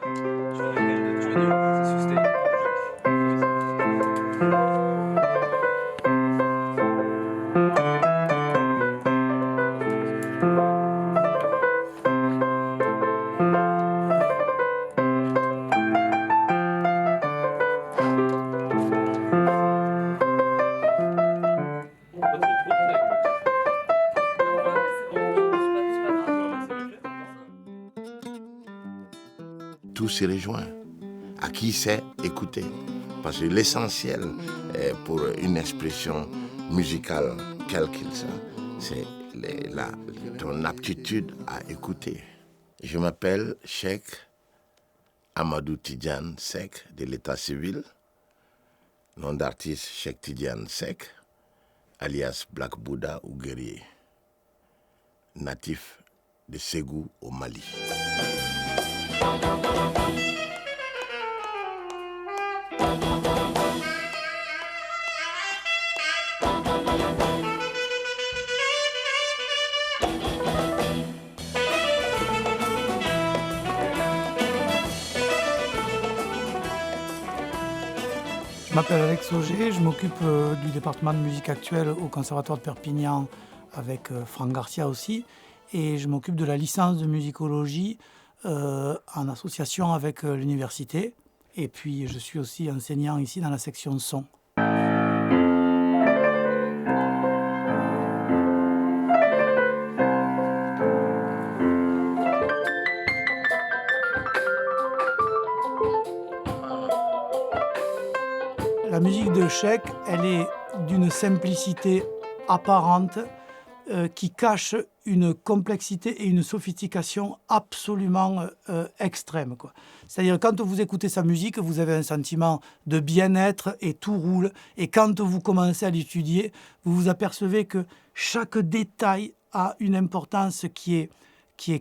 Sur lequel tu veux dire c'est sustain. Pas trop courte avec Tout se rejoint. À qui c'est écouter. Parce que l'essentiel pour une expression musicale, quelle qu'il soit, c'est ton aptitude à écouter. Je m'appelle Cheikh Amadou Tidiane Seck de l'état civil, nom d'artiste Cheikh Tidiane Seck, alias Black Buddha ou guerrier, natif de Ségou au Mali. Je m'appelle Alex Auger, je m'occupe du département de musique actuelle au Conservatoire de Perpignan avec Franck Garcia aussi. Et je m'occupe de la licence de musicologie en association avec l'université. Et puis je suis aussi enseignant ici dans la section son. La musique de Cheikh, elle est d'une simplicité apparente qui cache une complexité et une sophistication absolument extrême, quoi. C'est-à-dire quand vous écoutez sa musique, vous avez un sentiment de bien-être et tout roule. Et quand vous commencez à l'étudier, vous vous apercevez que chaque détail a une importance qui est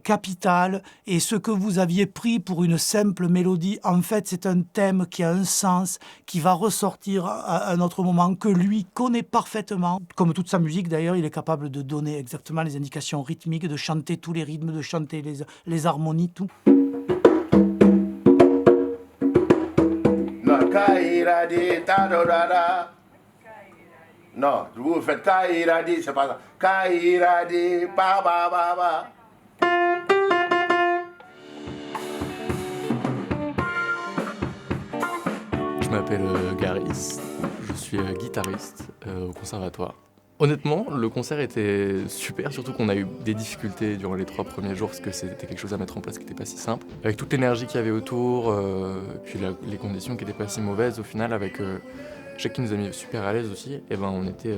capitale, et ce que vous aviez pris pour une simple mélodie, en fait, c'est un thème qui a un sens, qui va ressortir à un autre moment, que lui connaît parfaitement. Comme toute sa musique, d'ailleurs, il est capable de donner exactement les indications rythmiques, de chanter tous les rythmes, de chanter les harmonies, tout. Non, vous faites Kairadi, c'est pas ça. Kairadi, ba ba ba ba. Je m'appelle Garis, je suis guitariste au conservatoire. Honnêtement, le concert était super, surtout qu'on a eu des difficultés durant les 3 premiers jours parce que c'était quelque chose à mettre en place qui n'était pas si simple. Avec toute l'énergie qu'il y avait autour, puis les conditions qui n'étaient pas si mauvaises au final, avec Cheikh qui nous a mis super à l'aise aussi, et ben on était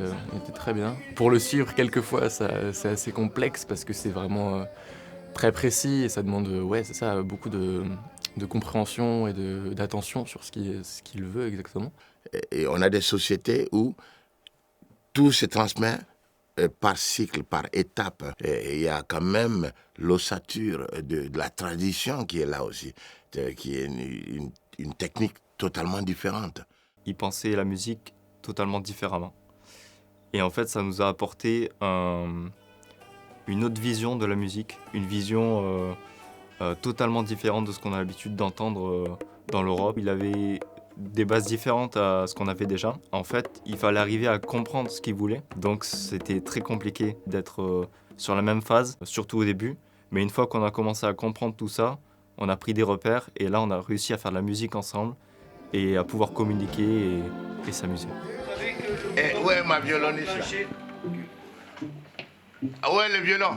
très bien. Pour le suivre, quelquefois, c'est assez complexe parce que c'est vraiment très précis et ça demande c'est ça, beaucoup de compréhension et d'attention sur ce qu'il veut exactement. Et on a des sociétés où tout se transmet par cycle, par étape. Et il y a quand même l'ossature de la tradition qui est là aussi, qui est une technique totalement différente. Il pensait la musique totalement différemment. Et en fait, ça nous a apporté une autre vision de la musique, une vision totalement différente de ce qu'on a l'habitude d'entendre dans l'Europe. Il avait des bases différentes à ce qu'on avait déjà. En fait, il fallait arriver à comprendre ce qu'il voulait. Donc c'était très compliqué d'être sur la même phase, surtout au début. Mais une fois qu'on a commencé à comprendre tout ça, on a pris des repères et là on a réussi à faire de la musique ensemble et à pouvoir communiquer et s'amuser. Où est ma violoniste là? Ah ouais, le violon.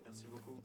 Merci beaucoup.